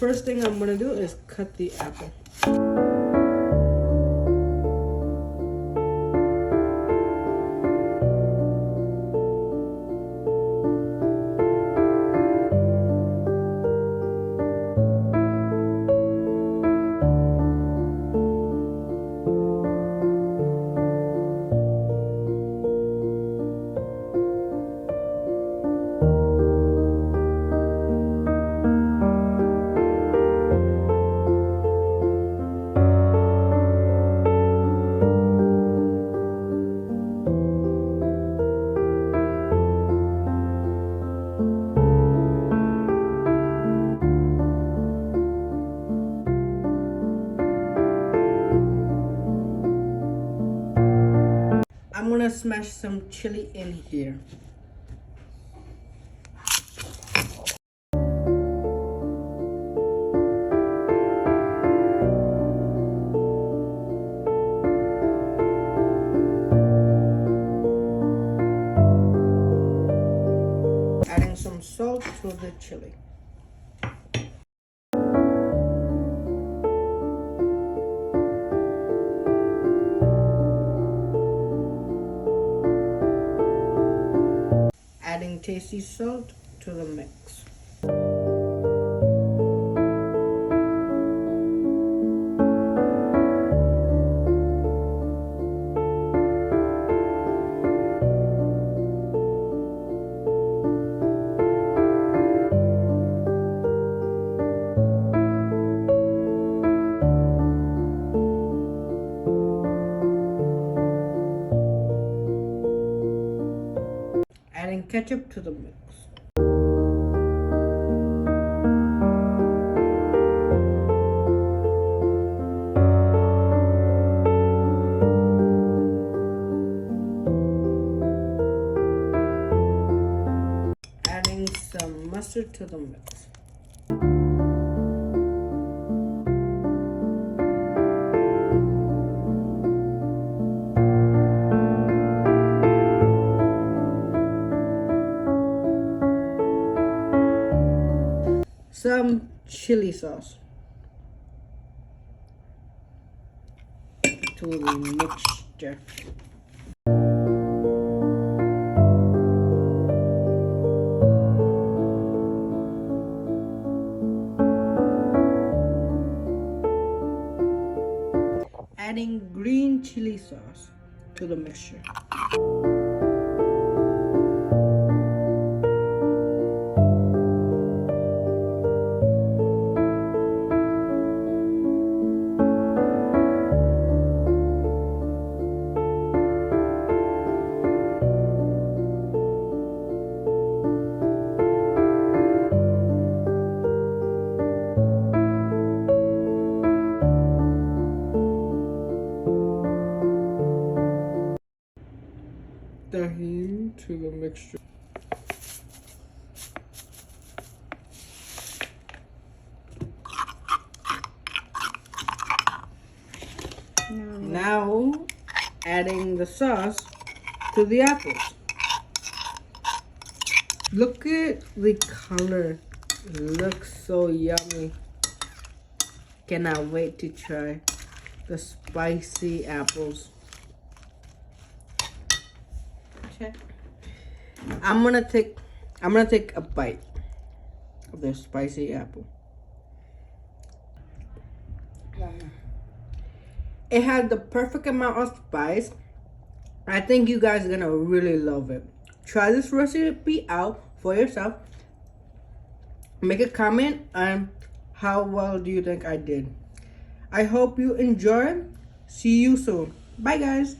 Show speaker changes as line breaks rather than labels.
first thing I'm gonna do is cut the apple. I'm gonna smash some chili in here. Adding some salt to the chili. Adding tasty salt to the mix. Adding ketchup to the mix. Adding some mustard to the mix. Some chili sauce to the mixture. Adding green chili sauce to the mixture. Tahini to the mixture. Now adding the sauce to the apples. Look at the color. It looks so yummy. Cannot wait to try the spicy apples. I'm gonna take a bite of the spicy apple. It had the perfect amount of spice. I think you guys are gonna really love it. Try this recipe out for yourself. Make a comment on how well do you think I did. I hope you enjoy. See you soon. Bye guys.